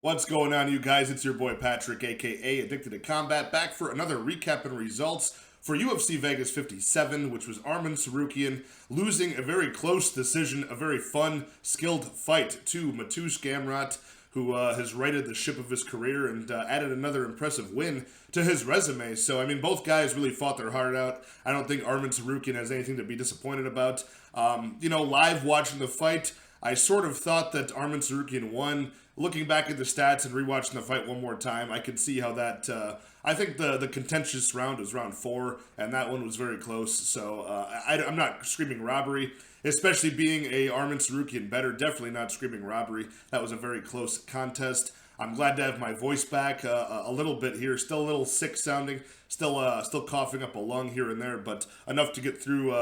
What's going on, you guys? It's your boy Patrick, aka Addicted to Combat, back for another recap and results for UFC Vegas 57, which was Arman Tsarukyan losing a very close decision, a very fun, skilled fight to Gamrot, who has righted the ship of his career and added another impressive win to his resume. So, I mean, both guys really fought their heart out. I don't think Arman Tsarukyan has anything to be disappointed about. Live watching the fight, I sort of thought that Arman Tsarukyan won. Looking back at the stats and rewatching the fight one more time, I could see how that. I think the contentious round was round 4, and that one was very close. So I'm not screaming robbery, especially being a Arman Tsarukyan better. Definitely not screaming robbery. That was a very close contest. I'm glad to have my voice back a little bit here. Still a little sick sounding. Still coughing up a lung here and there, but enough to get through.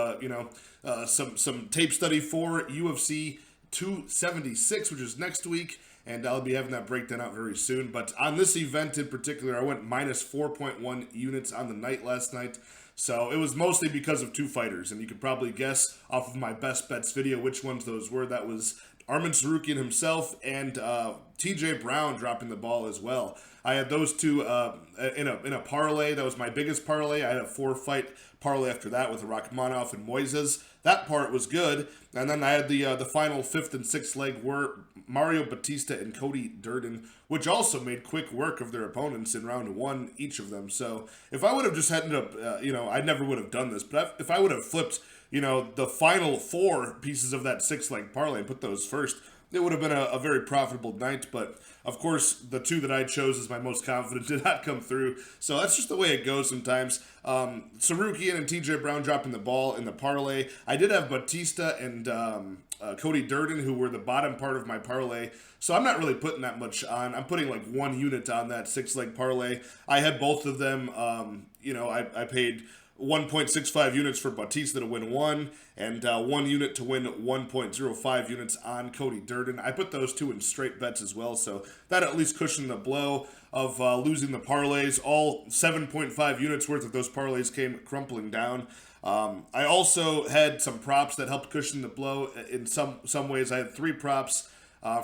Some tape study for UFC 276, which is next week. And I'll be having that breakdown out very soon. But on this event in particular, I went minus 4.1 units on the night last night. So it was mostly because of two fighters. And you could probably guess off of my best bets video which ones those were. That was Arman Tsarukyan himself and TJ Brown dropping the ball as well. I had those two in a parlay. That was my biggest parlay. I had a 4-fight parlay after that with Rakhmonov and Moises. That part was good. And then I had the final 5th and 6th leg were Mario Batista and Cody Durden, which also made quick work of their opponents in round 1, each of them. So if I would have just ended up, I never would have done this, but if I would have flipped, the final 4 pieces of that 6-leg parlay and put those first, it would have been a very profitable night. But of course, the 2 that I chose as my most confident did not come through. So that's just the way it goes sometimes. Tsarukyan and TJ Brown dropping the ball in the parlay. I did have Batista and Cody Durden, who were the bottom part of my parlay. So I'm not really putting that much on. I'm putting like 1 unit on that 6-leg parlay. I had both of them. I paid 1.65 units for Batista to win 1, and 1 unit to win 1.05 units on Cody Durden. I put those 2 in straight bets as well, so that at least cushioned the blow of losing the parlays. All 7.5 units worth of those parlays came crumpling down. I also had some props that helped cushion the blow in some ways. I had 3 props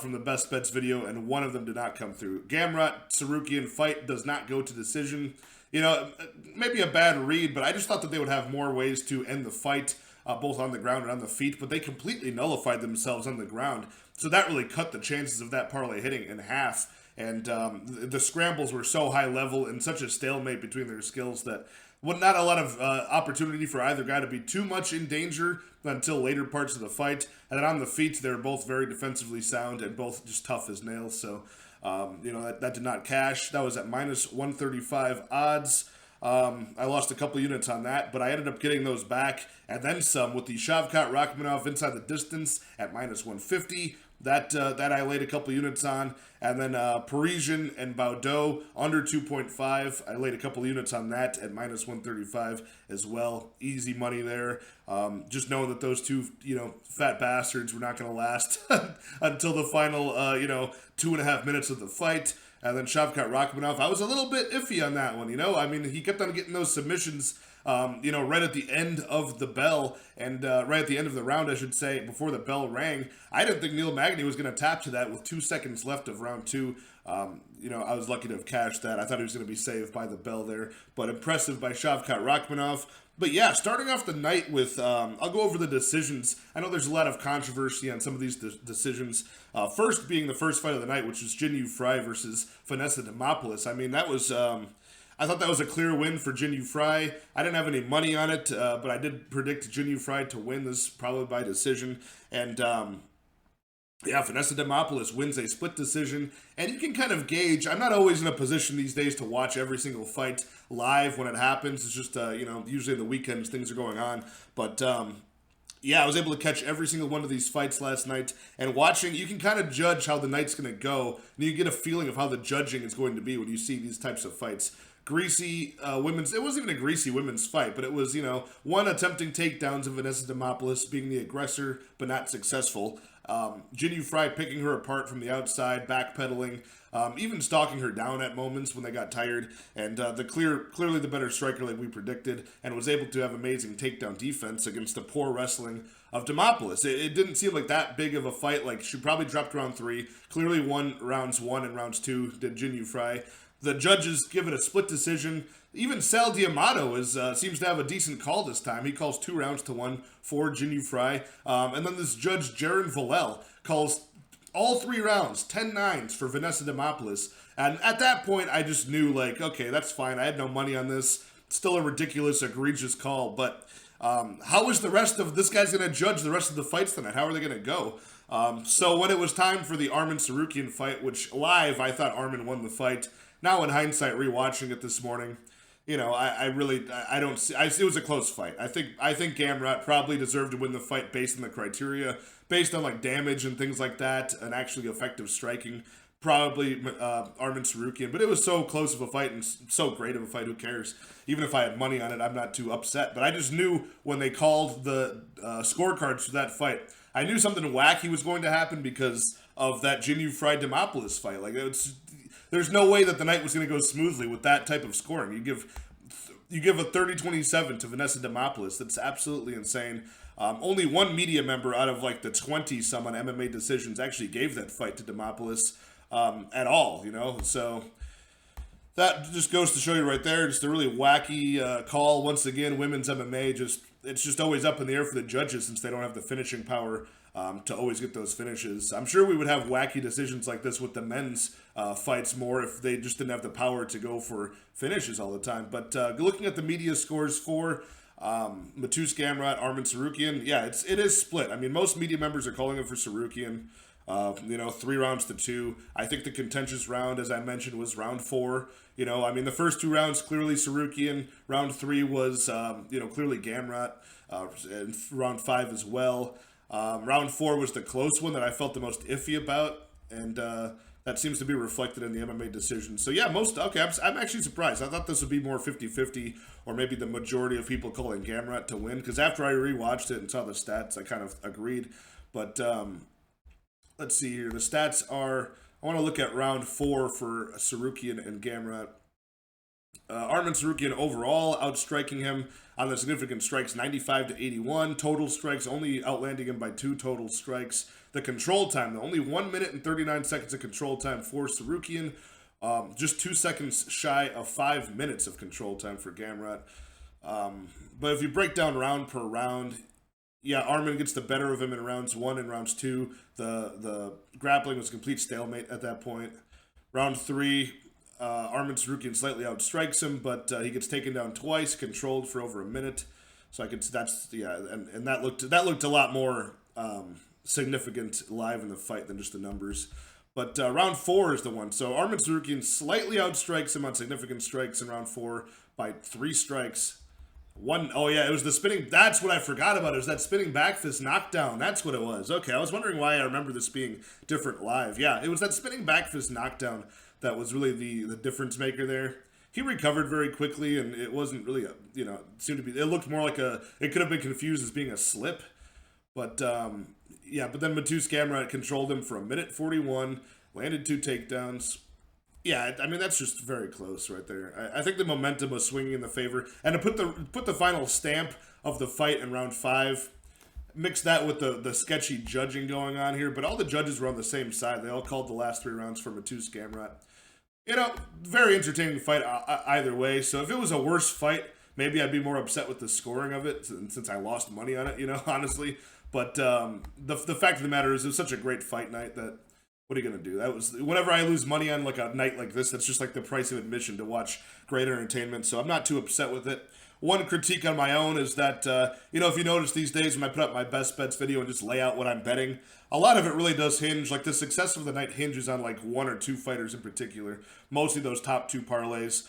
from the best bets video, and 1 of them did not come through. Gamrot Tsarukyan fight does not go to decision. Maybe a bad read, but I just thought that they would have more ways to end the fight, both on the ground and on the feet, but they completely nullified themselves on the ground. So that really cut the chances of that parlay hitting in half. And the scrambles were so high level and such a stalemate between their skills that not a lot of opportunity for either guy to be too much in danger until later parts of the fight. And then on the feet, they were both very defensively sound and both just tough as nails. So that did not cash. That was at minus 135 odds. I lost a couple units on that, but I ended up getting those back and then some with the Shavkat Rakhmonov inside the distance at minus 150. That I laid a couple units on. And then Parisian and Baudot under 2.5. I laid a couple units on that at minus 135 as well. Easy money there. Just knowing that those 2, fat bastards were not going to last until the final, 2.5 minutes of the fight. And then Shavkat Rakhmonov, I was a little bit iffy on that one, I mean, he kept on getting those submissions, right at the end of the bell, and right at the end of the round, I should say, before the bell rang. I didn't think Neil Magny was going to tap to that with 2 seconds left of round 2. I was lucky to have cashed that. I thought he was going to be saved by the bell there, but impressive by Shavkat Rakhmonov. But yeah, starting off the night with, I'll go over the decisions. I know there's a lot of controversy on some of these decisions. First being the first fight of the night, which was Jinyu Fry versus Finessa Demopolis. I mean, that was, I thought that was a clear win for Jinyu Fry. I didn't have any money on it, but I did predict Jinyu Fry to win this probably by decision. And, Finessa Demopolis wins a split decision, and you can kind of gauge. I'm not always in a position these days to watch every single fight live when it happens. It's just, usually in the weekends things are going on. But, I was able to catch every single one of these fights last night, and watching, you can kind of judge how the night's going to go, and you get a feeling of how the judging is going to be when you see these types of fights. Greasy women's, it wasn't even a greasy women's fight, but it was, one attempting takedowns of Finessa Demopolis being the aggressor, but not successful. Jinyu Fry picking her apart from the outside, backpedaling, even stalking her down at moments when they got tired, and clearly the better striker like we predicted, and was able to have amazing takedown defense against the poor wrestling of Demopolis. It didn't seem like that big of a fight. Like, she probably dropped round 3. Clearly won rounds 1 and rounds 2, did Jinyu Fry. The judges give it a split decision. Even Sal D'Amato seems to have a decent call this time. He calls 2 rounds to 1 for Jinyu Fry. And then this judge, Jaron Vallel, calls all 3 rounds, 10-9s for Finessa Demopolis. And at that point, I just knew, like, okay, that's fine. I had no money on this. Still a ridiculous, egregious call. But how is the rest of this guy's going to judge the rest of the fights tonight? How are they going to go? So when it was time for the Arman Tsarukyan fight, which live, I thought Arman won the fight. Now in hindsight, rewatching it this morning, you know, I don't see. It was a close fight. I think Gamrot probably deserved to win the fight based on the criteria, based on like damage and things like that, and actually effective striking. Probably Arman Tsarukyan, but it was so close of a fight and so great of a fight. Who cares? Even if I had money on it, I'm not too upset. But I just knew when they called the scorecards for that fight, I knew something wacky was going to happen because of that Jinyu Fry Demopolis fight. Like, there's no way that the night was going to go smoothly with that type of scoring. You give a 30-27 to Finessa Demopolis. That's absolutely insane. Only one media member out of like the 20 some on MMA Decisions actually gave that fight to Demopolis at all, you know. So that just goes to show you right there, just a really wacky call. Once again, women's MMA, it's just always up in the air for the judges since they don't have the finishing power to always get those finishes. I'm sure we would have wacky decisions like this with the men's fights more if they just didn't have the power to go for finishes all the time. But looking at the media scores for Mateusz Gamrot, Arman Tsarukyan, yeah, it is split. I mean, most media members are calling it for Tsarukyan. 3 rounds to 2. I think the contentious round, as I mentioned, was round 4. You know, I mean, the first 2 rounds, clearly Tsarukyan. Round 3 was, clearly Gamrot. And round 5 as well. Round 4 was the close one that I felt the most iffy about. And that seems to be reflected in the MMA decision. So, yeah, I'm actually surprised. I thought this would be more 50-50, or maybe the majority of people calling Gamrot to win. Because after I rewatched it and saw the stats, I kind of agreed. But let's see here. The stats are, I want to look at round 4 for Tsarukyan and Gamrot. Arman Tsarukyan overall outstriking him on the significant strikes 95-81. Total strikes only outlanding him by 2 total strikes. The control time, only 1 minute and 39 seconds of control time for Tsarukyan. Just 2 seconds shy of 5 minutes of control time for Gamrot. But if you break down round per round, yeah, Arman gets the better of him in rounds 1 and rounds 2. The grappling was a complete stalemate at that point. Round 3, Arman Tsarukyan slightly outstrikes him, but he gets taken down twice, controlled for over a minute. So and that looked a lot more significant live in the fight than just the numbers. But round 4 is the one. So Arman Tsarukyan slightly outstrikes him on significant strikes in round 4 by 3 strikes. It was the spinning. That's what I forgot about. It was that spinning back fist knockdown. That's what it was. Okay, I was wondering why I remember this being different live. Yeah, it was that spinning back fist knockdown that was really the difference maker there. He recovered very quickly, and it wasn't really it looked more like it could have been confused as being a slip. But, but then Mateusz Gamrot controlled him for 1:41, landed 2 takedowns. Yeah, I mean, that's just very close right there. I think the momentum was swinging in the favor. And to put the final stamp of the fight in round 5, mix that with the sketchy judging going on here. But all the judges were on the same side. They all called the last 3 rounds for Mateusz Gamrot. You know, very entertaining fight either way. So if it was a worse fight, maybe I'd be more upset with the scoring of it since I lost money on it, honestly. But the fact of the matter is it was such a great fight night that what are you going to do? That was whenever I lose money on like a night like this, that's just like the price of admission to watch great entertainment. So I'm not too upset with it. One critique on my own is that, if you notice these days when I put up my best bets video and just lay out what I'm betting, a lot of it really does hinge, like the success of the night hinges on like 1 or 2 fighters in particular, mostly those top 2 parlays.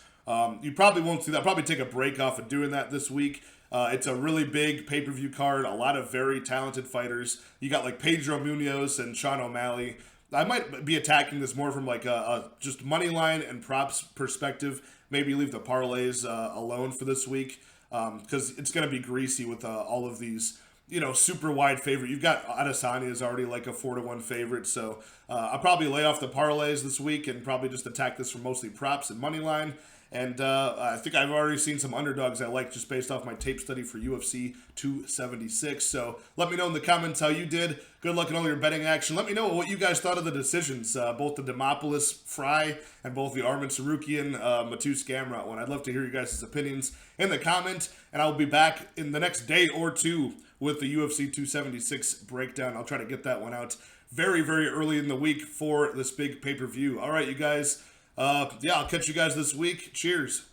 You probably won't see that. I'll probably take a break off of doing that this week. It's a really big pay-per-view card, a lot of very talented fighters. You got like Pedro Munoz and Sean O'Malley. I might be attacking this more from like a just money line and props perspective. Maybe leave the parlays alone for this week because it's going to be greasy with all of these, super wide favorite. You've got Adesanya is already like a 4-1 favorite, so I'll probably lay off the parlays this week and probably just attack this from mostly props and money line. And I think I've already seen some underdogs I like just based off my tape study for UFC 276. So let me know in the comments how you did. Good luck in all your betting action. Let me know what you guys thought of the decisions, both the Demopolis Fry and both the Arman Tsarukyan Matus Gamrot one. I'd love to hear you guys' opinions in the comment, and I'll be back in the next day or two with the UFC 276 breakdown. I'll try to get that one out very, very early in the week for this big pay-per-view. All right, you guys. Yeah, I'll catch you guys this week. Cheers.